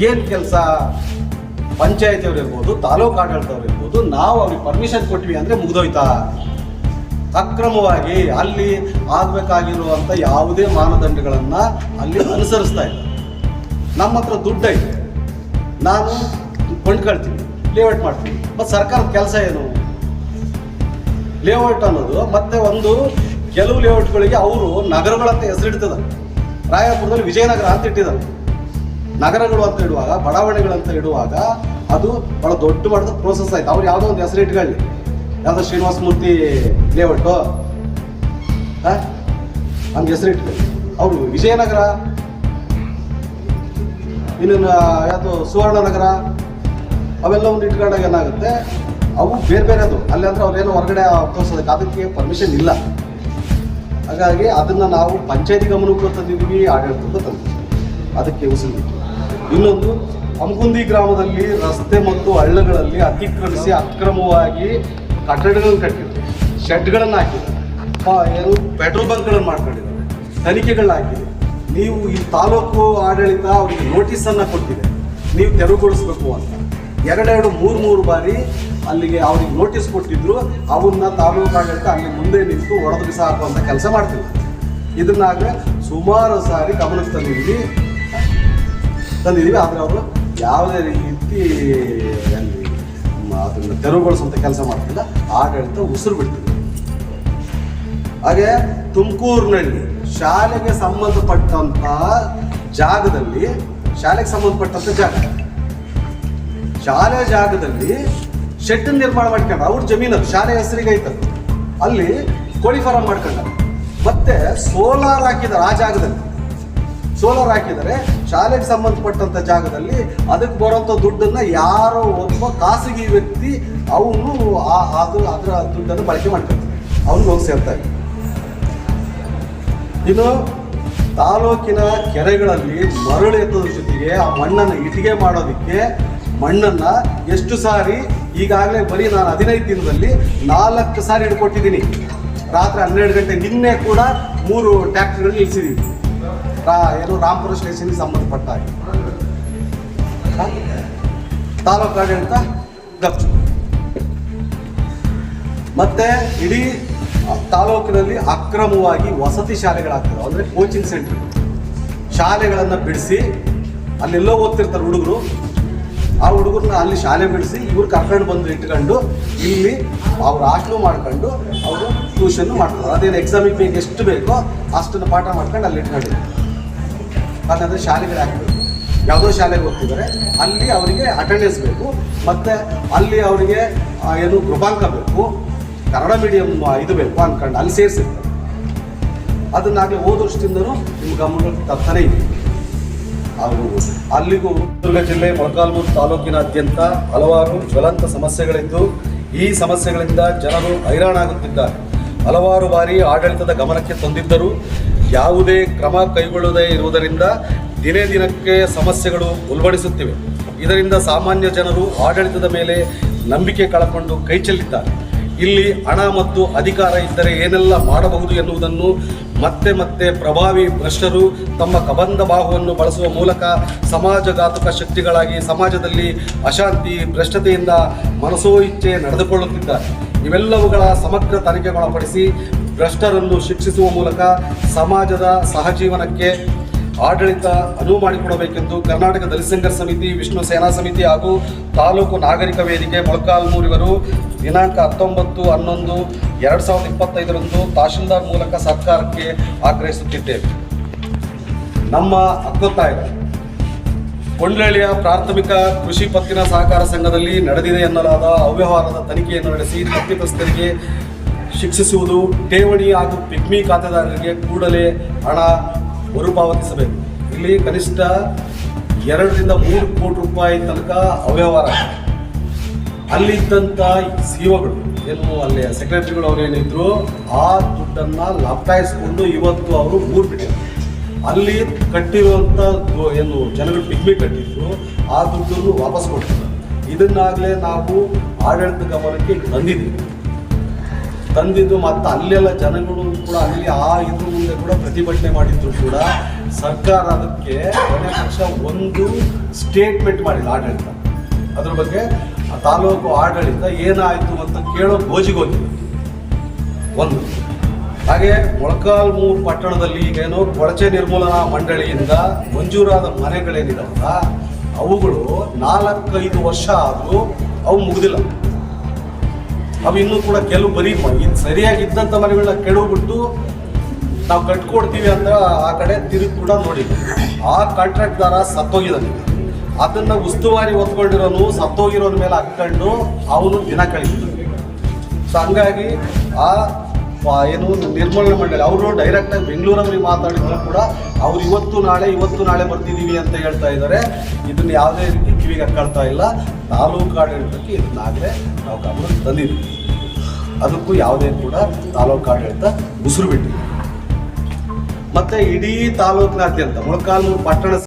ಏನು ಕೆಲಸ? ಪಂಚಾಯತಿಯವ್ರು ಇರ್ಬೋದು, ತಾಲೂಕು ಆಡಳಿತವ್ರು ಇರ್ಬೋದು, ನಾವು ಅವ್ರಿಗೆ ಪರ್ಮಿಷನ್ ಕೊಟ್ವಿ ಅಂದರೆ ಮುಗಿದೋಯ್ತಾ? ಅಕ್ರಮವಾಗಿ ಅಲ್ಲಿ ಆಗಬೇಕಾಗಿರುವಂಥ ಯಾವುದೇ ಮಾನದಂಡಗಳನ್ನು ಅಲ್ಲಿ ಅನುಸರಿಸ್ತಾ ಇಲ್ಲ. ನಮ್ಮ ಹತ್ರ ದುಡ್ಡು ಐತೆ, ನಾನು ಕೊಂಡ್ಕೊಳ್ತೀನಿ, ಲೇಔಟ್ ಮಾಡ್ತೀನಿ. ಮತ್ತು ಸರ್ಕಾರದ ಕೆಲಸ ಏನು? ಲೇಔಟ್ ಅನ್ನೋದು ಮತ್ತೆ ಒಂದು ಕೆಲವು ಲೇಔಟ್ಗಳಿಗೆ ಅವರು ನಗರಗಳಂತ ಹೆಸರಿಡ್ತದೆ. ರಾಯಪುರದಲ್ಲಿ ವಿಜಯನಗರ ಅಂತ ಇಟ್ಟಿದ್ದಾರೆ. ನಗರಗಳು ಅಂತ ಇಡುವಾಗ, ಬಡಾವಣೆಗಳಂತ ಇಡುವಾಗ ಅದು ಭಾಳ ದೊಡ್ಡ ಮಟ್ಟದ ಪ್ರೋಸೆಸ್ ಆಯ್ತು. ಅವ್ರು ಯಾವುದೋ ಒಂದು ಹೆಸರು ಇಟ್ಕೊಳ್ಳಿ, ಯಾವುದೋ ಶ್ರೀನಿವಾಸ ಮೂರ್ತಿ ಲೇಔಟು ಹಂಗೆ ಹೆಸರು ಇಟ್ಕೊಳ್ಳಿ. ಅವರು ವಿಜಯನಗರ, ಇನ್ನೇನು ಯಾವುದು ಸುವರ್ಣನಗರ, ಅವೆಲ್ಲ ಒಂದು ಇಟ್ಕೊಂಡಾಗ ಏನಾಗುತ್ತೆ, ಅವು ಬೇರೆ ಬೇರೆ ಅದು ಅಲ್ಲಿ ಅಂದರೆ ಅವ್ರೇನೋ ಹೊರಗಡೆ ತೋರಿಸೋದಕ್ಕೆ ಅದಕ್ಕೆ ಪರ್ಮಿಷನ್ ಇಲ್ಲ. ಹಾಗಾಗಿ ಅದನ್ನು ನಾವು ಪಂಚಾಯತಿ ಗಮನಕ್ಕೂ ತಂದಿದ್ದೀವಿ, ಆಡಳಿತಕ್ಕೂ ತಂದಿದ್ದೀವಿ, ಅದಕ್ಕೆ ಉಸಿರು. ಇನ್ನೊಂದು, ಅಮಗುಂದಿ ಗ್ರಾಮದಲ್ಲಿ ರಸ್ತೆ ಮತ್ತು ಹಳ್ಳಗಳಲ್ಲಿ ಅತಿಕ್ರಮಿಸಿ ಅಕ್ರಮವಾಗಿ ಕಟ್ಟಡಗಳನ್ನು ಕಟ್ಟಿದ್ದಾರೆ, ಶೆಡ್ಗಳನ್ನು ಹಾಕಿದ್ದಾರೆ, ಏನು ಪೆಟ್ರೋಲ್ ಬಂಕ್ಗಳನ್ನು ಮಾಡ್ಕೊಂಡಿದ್ದಾರೆ, ತನಿಖೆಗಳನ್ನ ಹಾಕಿದೆ. ನೀವು ಈ ತಾಲೂಕು ಆಡಳಿತ ಅವರಿಗೆ ನೋಟಿಸನ್ನು ಕೊಟ್ಟಿದೆ, ನೀವು ತೆರವುಗೊಳಿಸ್ಬೇಕು ಅಂತ. ಎರಡೆರಡು ಮೂರು ಬಾರಿ ಅಲ್ಲಿಗೆ ಅವ್ರಿಗೆ ನೋಟಿಸ್ ಕೊಟ್ಟಿದ್ರು. ಅವನ್ನ ತಾಲೂಕು ಆಡಳಿತ ಅಲ್ಲಿ ಮುಂದೆ ನಿಂತು ಒಡೆದು ಬಿಸಾಕುವಂಥ ಕೆಲಸ ಮಾಡ್ತಿಲ್ಲ. ಇದನ್ನಾಗಲೇ ಸುಮಾರು ಸಾರಿ ಗಮನಕ್ಕೆ ತಂದಿದ್ದೀವಿ. ಆದರೆ ಅವರು ಯಾವುದೇ ರೀತಿ ಅಲ್ಲಿ ಅದನ್ನು ತೆರವುಗೊಳಿಸುವಂಥ ಕೆಲಸ ಮಾಡ್ತಿಲ್ಲ. ಆಡಳಿತ ಉಸಿರು ಬಿಡ್ತಿದೆ. ಹಾಗೆ ತುಮಕೂರಿನಲ್ಲಿ ಶಾಲೆಗೆ ಸಂಬಂಧಪಟ್ಟಂಥ ಜಾಗದಲ್ಲಿ, ಶಾಲೆಗೆ ಸಂಬಂಧಪಟ್ಟಂಥ ಶಾಲೆ ಜಾಗದಲ್ಲಿ ಶೆಡ್ ನಿರ್ಮಾಣ ಮಾಡ್ಕೊಂಡ್ರು. ಅವ್ರ ಜಮೀನದು ಶಾಲೆ ಹೆಸರಿಗೆ ಐತದು. ಅಲ್ಲಿ ಕೋಳಿ ಫಾರಂ ಮಾಡ್ಕೊಂಡ್ರು. ಮತ್ತೆ ಸೋಲಾರ್ ಹಾಕಿದ್ದಾರೆ. ಆ ಜಾಗದಲ್ಲಿ ಸೋಲಾರ್ ಹಾಕಿದ್ದಾರೆ. ಶಾಲೆಗೆ ಸಂಬಂಧಪಟ್ಟಂಥ ಜಾಗದಲ್ಲಿ ಅದಕ್ಕೆ ಬರೋಂಥ ದುಡ್ಡನ್ನು ಯಾರೋ ಒಬ್ಬ ಖಾಸಗಿ ವ್ಯಕ್ತಿ ಅವನು ಅದರ ದುಡ್ಡನ್ನು ಬಳಕೆ ಮಾಡ್ಕೊಳ್ತಾರೆ, ಅವನು ಹೋಗಿ ಸೇರ್ತಾರೆ. ಇನ್ನು ತಾಲೂಕಿನ ಕೆರೆಗಳಲ್ಲಿ ಮರಳು ಎತ್ತೋದ್ರ ಜೊತೆಗೆ ಆ ಮಣ್ಣನ್ನು ಇಟ್ಟಿಗೆ ಮಾಡೋದಕ್ಕೆ ಮಣ್ಣನ್ನು ಎಷ್ಟು ಸಾರಿ, ಈಗಾಗಲೇ ಬರೀ ನಾನು 15 ದಿನದಲ್ಲಿ 4 ಸಾರಿ ಹಿಡ್ಕೊಟ್ಟಿದ್ದೀನಿ. ರಾತ್ರಿ 12 ಗಂಟೆ ನಿನ್ನೆ ಕೂಡ 3 ಟ್ಯಾಕ್ಟರ್ಗಳು ನಿಲ್ಲಿಸಿದ್ದೀವಿ. ಏನು ರಾಮಪುರ ಸ್ಟೇಷನ್ಗೆ ಸಂಬಂಧಪಟ್ಟ ಹಾಗೆ ತಾಲೂಕು ಆಡಳಿತ ಗಪ್ಚು. ಮತ್ತೆ ಇಡೀ ತಾಲೂಕಿನಲ್ಲಿ ಅಕ್ರಮವಾಗಿ ವಸತಿ ಶಾಲೆಗಳಾಗ್ತವೆ, ಅಂದರೆ ಕೋಚಿಂಗ್ ಸೆಂಟರ್ ಶಾಲೆಗಳನ್ನು ಬಿಡಿಸಿ ಅಲ್ಲೆಲ್ಲೋ ಓದ್ತಿರ್ತಾರೆ ಹುಡುಗರು. ಆ ಹುಡುಗರನ್ನ ಅಲ್ಲಿ ಶಾಲೆ ಬಿಡಿಸಿ ಇವ್ರು ಕರ್ಕೊಂಡು ಬಂದು ಇಟ್ಕೊಂಡು ಇಲ್ಲಿ ಅವ್ರು ಹಾಸ್ಟೆಲ್ ಮಾಡ್ಕೊಂಡು ಅವರು ಟ್ಯೂಷನ್ನು ಮಾಡ್ತಾರೆ. ಅದೇನು ಎಕ್ಸಾಮಿಗೆ ಬೇಕು ಎಷ್ಟು ಬೇಕೋ ಅಷ್ಟನ್ನು ಪಾಠ ಮಾಡ್ಕೊಂಡು ಅಲ್ಲಿ ಇಟ್ಕೊಂಡಿದ್ದಾರೆ. ಹಾಗಾದರೆ ಶಾಲೆಗಳು ಹಾಕಬೇಕು. ಯಾವುದೋ ಶಾಲೆಗೆ ಹೋಗ್ತಿದ್ದಾರೆ, ಅಲ್ಲಿ ಅವರಿಗೆ ಅಟೆಂಡೆನ್ಸ್ ಬೇಕು, ಮತ್ತು ಅಲ್ಲಿ ಅವರಿಗೆ ಏನು ಕೃಪಾಂಕ ಬೇಕು, ಕನ್ನಡ ಮೀಡಿಯಮ್ ಇದು ಬೇಕು ಅಂದ್ಕೊಂಡು ಅಲ್ಲಿ ಸೇರಿಸಿರ್ತಾರೆ. ಅದನ್ನಾಗಲೇ ಹೋದ ವರ್ಷದಿಂದನೂ ನಿಮ್ಮ ಗಮನಕ್ಕೆ ತರ್ತಾನೆ ಇದೆ. ಹಾಗೂ ಅಲ್ಲಿಗೂ ಚಿತ್ರದುರ್ಗ ಜಿಲ್ಲೆ ಮೊಳಕಾಲ್ಮೂರು ತಾಲೂಕಿನಾದ್ಯಂತ ಹಲವಾರು ಜ್ವಲಂತ ಸಮಸ್ಯೆಗಳಿದ್ದು ಈ ಸಮಸ್ಯೆಗಳಿಂದ ಜನರು ಹೈರಾಣಾಗುತ್ತಿದ್ದಾರೆ. ಹಲವಾರು ಬಾರಿ ಆಡಳಿತದ ಗಮನಕ್ಕೆ ತಂದಿದ್ದರೂ ಯಾವುದೇ ಕ್ರಮ ಕೈಗೊಳ್ಳದೇ ಇರುವುದರಿಂದ ದಿನೇ ದಿನಕ್ಕೆ ಸಮಸ್ಯೆಗಳು ಉಲ್ಬಣಿಸುತ್ತಿವೆ. ಇದರಿಂದ ಸಾಮಾನ್ಯ ಜನರು ಆಡಳಿತದ ಮೇಲೆ ನಂಬಿಕೆ ಕಳಕೊಂಡು ಕೈಚೆಲ್ಲಿದ್ದಾರೆ. ಇಲ್ಲಿ ಹಣ ಮತ್ತು ಅಧಿಕಾರ ಇದ್ದರೆ ಏನೆಲ್ಲ ಮಾಡಬಹುದು ಎನ್ನುವುದನ್ನು ಮತ್ತೆ ಮತ್ತೆ ಪ್ರಭಾವಿ ಭ್ರಷ್ಟರು ತಮ್ಮ ಕಬಂಧ ಬಾಹುವನ್ನು ಬಳಸುವ ಮೂಲಕ ಸಮಾಜಘಾತಕ ಶಕ್ತಿಗಳಾಗಿ ಸಮಾಜದಲ್ಲಿ ಅಶಾಂತಿ, ಭ್ರಷ್ಟತೆಯಿಂದ ಮನಸೋ ಇಚ್ಛೆ ನಡೆದುಕೊಳ್ಳುತ್ತಿದ್ದಾರೆ. ಇವೆಲ್ಲವುಗಳ ಸಮಗ್ರ ತನಿಖೆಗೊಳಪಡಿಸಿ ಭ್ರಷ್ಟರನ್ನು ಶಿಕ್ಷಿಸುವ ಮೂಲಕ ಸಮಾಜದ ಸಹಜೀವನಕ್ಕೆ ಆಡಳಿತ ಅನುವು ಮಾಡಿಕೊಡಬೇಕೆಂದು ಕರ್ನಾಟಕ ದಲಿತ ಸಂಘರ್ಷ ಸಮಿತಿ, ವಿಷ್ಣು ಸೇನಾ ಸಮಿತಿ ಹಾಗೂ ತಾಲೂಕು ನಾಗರಿಕ ವೇದಿಕೆ ಮೊಳಕಾಲ್ಮೂರಿವರು ದಿನಾಂಕ 19/11/2025 ತಹಶೀಲ್ದಾರ್ ಮೂಲಕ ಸರ್ಕಾರಕ್ಕೆ ಆಗ್ರಹಿಸುತ್ತಿದ್ದೇವೆ. ನಮ್ಮ ಹಕ್ಕೊತ್ತಾಯಗಳು ಕೊಂಡ್ಲಳ್ಳಿಯ ಪ್ರಾಥಮಿಕ ಕೃಷಿ ಪತ್ತಿನ ಸಹಕಾರ ಸಂಘದಲ್ಲಿ ನಡೆದಿದೆ ಎನ್ನಲಾದ ಅವ್ಯವಹಾರದ ತನಿಖೆಯನ್ನು ನಡೆಸಿ ತಪ್ಪಿತಸ್ಥರಿಗೆ ಶಿಕ್ಷಿಸುವುದು, ಠೇವಣಿ ಹಾಗೂ ಪಿಗ್ಮಿ ಖಾತೆದಾರರಿಗೆ ಕೂಡಲೇ ಹಣ ಮರುಪಾವತಿಸಬೇಕು. ಇಲ್ಲಿ ಕನಿಷ್ಠ 2 ರಿಂದ 3 ಕೋಟಿ ರೂಪಾಯಿ ತನಕ ಅವ್ಯವಹಾರ. ಅಲ್ಲಿದ್ದಂಥ ಸಿಒಗಳು ಏನು ಅಲ್ಲಿ ಸೆಕ್ರೆಟರಿಗಳು ಅವ್ರು ಏನಿದ್ರು ಆ ದುಡ್ಡನ್ನು ಲಪ್ಟಾಯಿಸ್ಕೊಂಡು ಇವತ್ತು ಅವರು ಊರು ಬಿಟ್ಟಿದ್ದಾರೆ. ಅಲ್ಲಿ ಕಟ್ಟಿರುವಂಥ ಏನು ಜನಗಳು ಪಿಗ್ಮಿ ಕಟ್ಟಿದ್ರು ಆ ದುಡ್ಡನ್ನು ವಾಪಸ್ ಕೊಡ್ತಾರೆ. ಇದನ್ನಾಗಲೇ ನಾವು ಆಡಳಿತ ಗಮನಕ್ಕೆ ತಂದಿದ್ದೀವಿ. ತಂದಿದ್ದು ಮತ್ತು ಅಲ್ಲೆಲ್ಲ ಜನಗಳು ಕೂಡ ಅಲ್ಲಿ ಆ ಇದ್ರ ಮುಂದೆ ಕೂಡ ಪ್ರತಿಭಟನೆ ಮಾಡಿದ್ರು ಕೂಡ ಸರ್ಕಾರ ಅದಕ್ಕೆ ಕೊನೆ ಪಕ್ಷ ಒಂದು ಸ್ಟೇಟ್ಮೆಂಟ್ ಮಾಡಿಲ್ಲ ಆಡಳಿತ. ಅದ್ರ ಬಗ್ಗೆ ಆ ತಾಲೂಕು ಆಡಳಿತ ಏನಾಯಿತು ಅಂತ ಕೇಳೋ ಗೋಜಿಗೆ ಹೋಗಿಲ್ಲ ಒಂದು. ಹಾಗೆ ಮೊಳಕಾಲ್ಮೂರು ಪಟ್ಟಣದಲ್ಲಿ ಈಗೇನೋ ಕೊಳಚೆ ನಿರ್ಮೂಲನಾ ಮಂಡಳಿಯಿಂದ ಮಂಜೂರಾದ ಮನೆಗಳೇನಿದಾವಲ್ಲ ಅವುಗಳು 4-5 ವರ್ಷ ಆದರೂ ಅವು ಮುಗಿದಿಲ್ಲ. ಅವು ಇನ್ನೂ ಕೂಡ ಕೆಲವು ಬರೀ ಸರಿಯಾಗಿದ್ದಂಥ ಮನೆಗಳನ್ನ ಕೆಡವ್ಬಿಟ್ಟು ನಾವು ಕಟ್ಕೊಡ್ತೀವಿ ಅಂತ ಆ ಕಡೆ ತಿರುಗಿ ಕೂಡ ನೋಡಿ. ಆ ಕಾಂಟ್ರಾಕ್ಟ್ದಾರ ಸತ್ತೋಗಿದ್ದಾನೆ. ಅದನ್ನು ಉಸ್ತುವಾರಿ ಹೊತ್ಕೊಂಡಿರೋನು ಸತ್ತೋಗಿರೋನ ಮೇಲೆ ಹಾಕ್ಕೊಂಡು ಅವನು ದಿನ ಕಳೀತಿದ್ದಾನೆ. ಸೊ ಹಂಗಾಗಿ ಆ ಏನು ನಿರ್ಮೂಲನಾ ಮಂಡಳಿ ಅವರು ಡೈರೆಕ್ಟಾಗಿ ಬೆಂಗಳೂರಲ್ಲಿ ಮಾತಾಡಿದ್ರು ಕೂಡ ಅವ್ರು ಇವತ್ತು ನಾಳೆ ಬರ್ತಿದ್ದೀವಿ ಅಂತ ಹೇಳ್ತಾ ಇದ್ದಾರೆ. ಇದನ್ನು ಯಾವುದೇ ರೀತಿ ಕಿವಿಗೆ ಹಾಕೊಳ್ತಾ ಇಲ್ಲ. ತಾಲೂಕು ಆಡಳಿತಕ್ಕೆ ಇದನ್ನಾಗಲೇ ನಾವು ಗಮನಕ್ಕೆ ತಂದಿದ್ದೀವಿ. ಅದಕ್ಕೂ ಯಾವುದೇ ಕೂಡ ತಾಲೂಕು ಆಡಳಿತ ಉಸಿರು ಬಿಟ್ಟಿಲ್ಲ. ಮತ್ತು ಇಡೀ ತಾಲೂಕಿನಾದ್ಯಂತ ಮೊಳಕಾಲ್ಮೂರು ಪಟ್ಟಣ